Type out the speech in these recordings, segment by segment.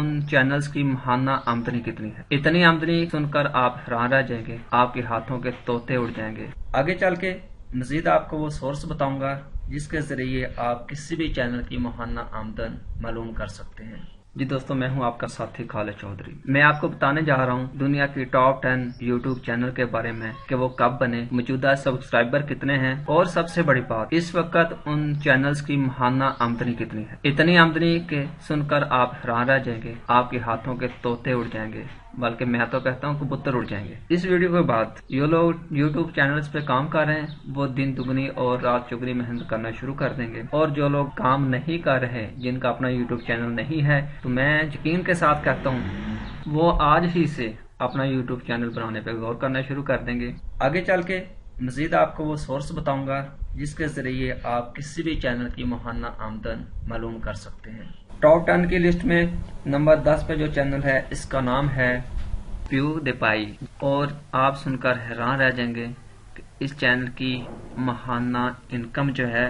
उन चैनल्स की महाना आमदनी कितनी है। इतनी आमदनी सुनकर आप हैरान रह जाएंगे, आपके हाथों के तोते उड़ जाएंगे। आगे चल के मजीद आपको वो सोर्स बताऊंगा जिसके जरिए आप किसी भी चैनल की महाना आमदन मालूम कर सकते हैं। जी दोस्तों, मैं हूं आपका साथी खालिद चौधरी। मैं आपको बताने जा रहा हूं दुनिया की टॉप 10 यूट्यूब चैनल के बारे में कि वो कब बने, मौजूदा सब्सक्राइबर कितने हैं और सबसे बड़ी बात, इस वक्त उन चैनल्स की महाना आमदनी कितनी है। इतनी आमदनी के सुनकर आप हैरान रह जाएंगे, आपके हाथों के तोते उड़ जाएंगे, बल्कि मैं तो कहता हूँ कबूतर उड़ जाएंगे। इस वीडियो के बाद जो लोग यूट्यूब चैनल्स पे काम कर रहे हैं वो दिन दुगनी और रात चुगनी मेहनत करना शुरू कर देंगे, और जो लोग काम नहीं कर रहे, जिनका अपना यूट्यूब चैनल नहीं है, तो मैं यकीन के साथ कहता हूँ वो आज ही से अपना यूट्यूब चैनल बनाने पर गौर करना शुरू कर देंगे। आगे चल के मजीद आपको वो सोर्स बताऊंगा जिसके जरिए आप किसी भी चैनल की महाना आमदन मालूम कर सकते हैं। टॉप 10 की लिस्ट में नंबर 10 पे जो चैनल है इसका नाम है PewDiePie, और आप सुनकर हैरान रह जाएंगे कि इस चैनल की महाना इनकम जो है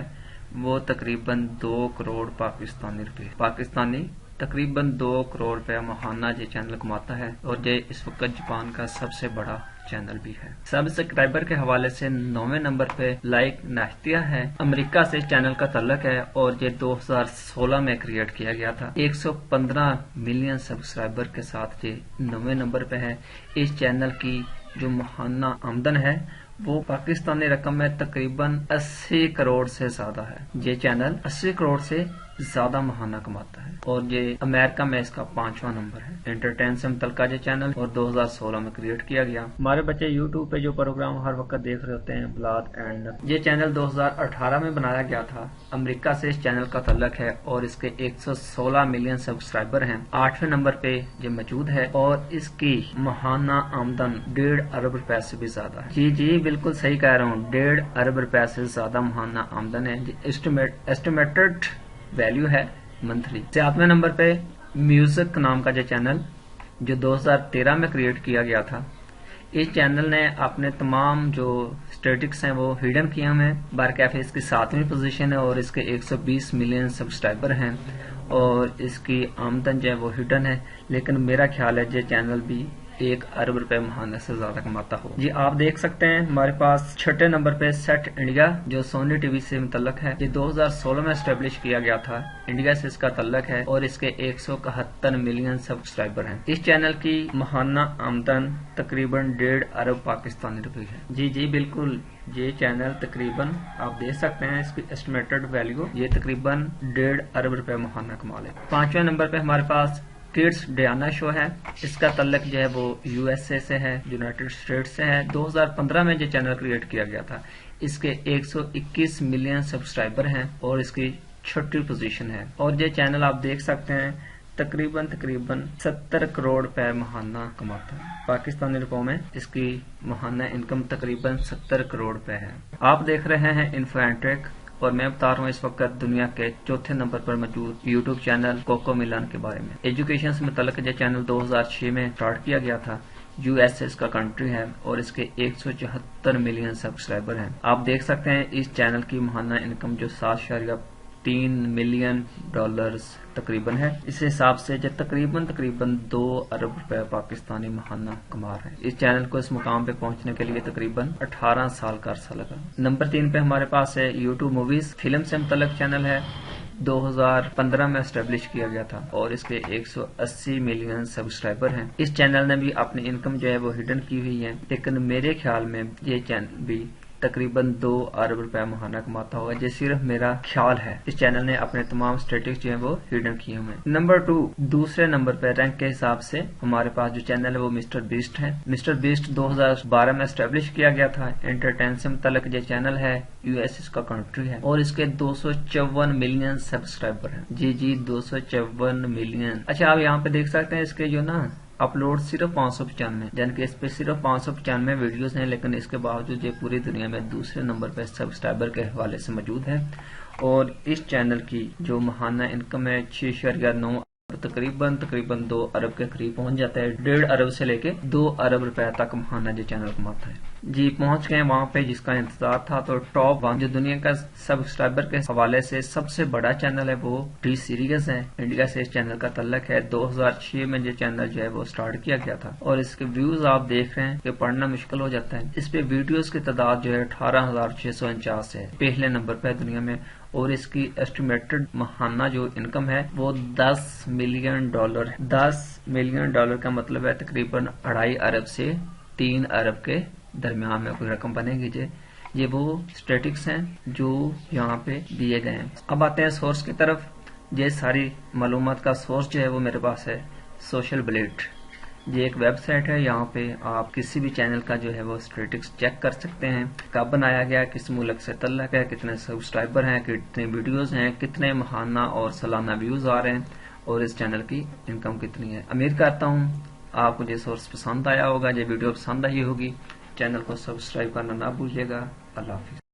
वो तकरीबन 2 करोड़ पाकिस्तानी रुपए तकरीबन 2 करोड़ रुपया महाना ये चैनल कमाता है, और ये इस वक्त जापान का सबसे बड़ा चैनल भी है। सब्सक्राइबर के हवाले से 9वें नंबर पे लाइक नाश्तिया है। अमेरिका से चैनल का तल्लक है और ये 2016 में क्रिएट किया गया था। 115 मिलियन सब्सक्राइबर के साथ ये 9वें नंबर पे है। इस चैनल की जो महाना आमदन है वो पाकिस्तानी रकम में तकरीबन 80 करोड़ से ज्यादा है। ये चैनल 80 करोड़ से ज्यादा महाना कमाता है, और ये अमेरिका में इसका 5वां नंबर है। एंटरटेन से मुतल्लिका ये चैनल और 2016 में क्रिएट किया गया। हमारे बच्चे यूट्यूब पे जो प्रोग्राम हर वक्त देख रहे होते हैं, ब्लाद एंड, ये चैनल 2018 में बनाया गया था। अमेरिका से इस चैनल का तल्लक है और इसके 116 मिलियन सब्सक्राइबर हैं। 8वें नंबर पे ये मौजूद है और इसकी महाना आमदन 1.5 अरब रुपए से भी ज्यादा है। जी बिल्कुल सही कह रहा हूँ, 1.5 अरब रुपए से ज्यादा महाना आमदन है। एस्टिमेटेड वैल्यू है मंथली। 7वें नंबर पे म्यूजिक नाम का जो चैनल जो 2013 में क्रिएट किया गया था। इस चैनल ने अपने तमाम जो स्टेटिक्स हैं वो हिडन किए हुए हैं। बार कैफे इसकी 7वीं पोजीशन है और इसके 120 मिलियन सब्सक्राइबर हैं, और इसकी आमदन जो है वो हिडन है, लेकिन मेरा ख्याल है ये चैनल भी 1 अरब रुपए महाना से ज्यादा कमाता हो। जी आप देख सकते हैं हमारे पास 6ठे नंबर पे सेट इंडिया जो सोनी टीवी से मुतल्लक है। ये 2016 में एस्टेब्लिश किया गया था। इंडिया से इसका तल्लक है और इसके 171 मिलियन सब्सक्राइबर हैं। इस चैनल की महाना आमदन तकरीबन 1.5 अरब पाकिस्तानी रुपए है। जी बिल्कुल, ये चैनल तकरीबन आप देख सकते हैं इसकी एस्टिमेटेड वैल्यू, ये तकरीबन 1.5 अरब रुपए महाना कमा ले। 5वें नंबर पे हमारे पास किड्स डियाना शो है। इसका तल्लक जो है वो USA से है, यूनाइटेड स्टेट्स से है। 2015 में ये चैनल क्रिएट किया गया था। इसके 121 मिलियन सब्सक्राइबर हैं और इसकी 6ठी पोजीशन है, और ये चैनल आप देख सकते हैं तकरीबन 70 करोड़ रुपए महाना कमाता है। पाकिस्तानी रुपयों में इसकी महाना इनकम तकरीबन 70 करोड़ रुपए है। आप देख रहे हैं इन्फोटेक, और मैं बता रहा हूँ इस वक्त दुनिया के 4थे नंबर पर मौजूद यूट्यूब चैनल कोको मिलन के बारे में। एजुकेशन से मुतल्लिक ये चैनल 2006 में स्टार्ट किया गया था। USA का कंट्री है और इसके 174 मिलियन सब्सक्राइबर हैं। आप देख सकते हैं इस चैनल की महाना इनकम जो 7.3 मिलियन डॉलर्स तकरीबन है। इस हिसाब से जो तकरीबन 2 अरब रुपए पाकिस्तानी महाना कमा रहे हैं। इस चैनल को इस मुकाम पे पहुंचने के लिए तकरीबन 18 साल का अरसा लगा। नंबर 3 पे हमारे पास है यूट्यूब मूवीज, फिल्म से मुतल्लिक चैनल है। 2015 में एस्टेब्लिश किया गया था और इसके 180 मिलियन सब्सक्राइबर हैं। इस चैनल ने भी अपनी इनकम जो है वो हिडन की हुई है, लेकिन मेरे ख्याल में ये चैनल भी तकरीबन 2 अरब रुपए महाना कमाता होगा। ये सिर्फ मेरा ख्याल है। इस चैनल ने अपने तमाम स्टेटिक्स जो है वो हिडन किए हुए हैं। नंबर 2, दूसरे नंबर पे रैंक के हिसाब से हमारे पास जो चैनल है वो मिस्टर बीस्ट है। मिस्टर बीस्ट 2012 में एस्टेब्लिश किया गया था। एंटरटेन से मुतल्लिक ये चैनल है, US का कंट्री है, और इसके 254 मिलियन सब्सक्राइबर हैं। जी 254 मिलियन। अच्छा आप यहाँ पे देख सकते हैं इसके जो ना अपलोड सिर्फ 595, यानी कि इस पे सिर्फ 595 वीडियोस हैं, लेकिन इसके बावजूद ये पूरी दुनिया में दूसरे नंबर पर सब्सक्राइबर के हवाले से मौजूद है। और इस चैनल की जो महाना इनकम है 6.9 तकरीबन 2 अरब के करीब पहुंच जाता है। 1.5 अरब से लेके 2 अरब रुपए तक महाना ये चैनल कमाता है। جی پہنچ گئے وہاں پہ جس کا انتظار تھا. تو ٹاپ 1 جو دنیا کا سبسکرائبر کے حوالے سے سب سے بڑا چینل ہے وہ ٹی سیریز ہے. انڈیا سے اس چینل کا تعلق ہے. 2006 میں یہ چینل جو ہے وہ سٹارٹ کیا گیا تھا اور اس کے ویوز آپ دیکھ رہے ہیں کہ پڑھنا مشکل ہو جاتا ہے. اس پہ ویڈیوز کی تعداد جو ہے 18,649 ہے. پہلے نمبر پہ دنیا میں. اور اس کی ایسٹیمیٹڈ ماہانہ جو انکم ہے وہ $10 ملین ہے. $10 ملین کا مطلب ہے تقریباً 2.5 ارب سے 3 ارب کے درمیان میں کوئی رقم بنے گی. یہ وہ اسٹیٹکس ہیں جو یہاں پہ دیے گئے ہیں. اب آتے ہیں سورس کی طرف. یہ ساری معلومات کا سورس جو ہے وہ میرے پاس ہے سوشل بلیٹ. یہ ایک ویب سائٹ ہے. یہاں پہ آپ کسی بھی چینل کا جو ہے وہ اسٹیٹکس چیک کر سکتے ہیں. کب بنایا گیا, کس ملک سے تعلق ہے, کتنے سبسکرائبر ہیں, کتنے ویڈیوز ہیں, کتنے ماہانہ اور سالانہ ویوز آ رہے ہیں اور اس چینل کی انکم کتنی ہے. امید کرتا ہوں آپ کو یہ سورس پسند آیا ہوگا. یہ ویڈیو پسند آئی ہوگی. چینل کو سبسکرائب کرنا نہ بھولیے گا. اللہ حافظ.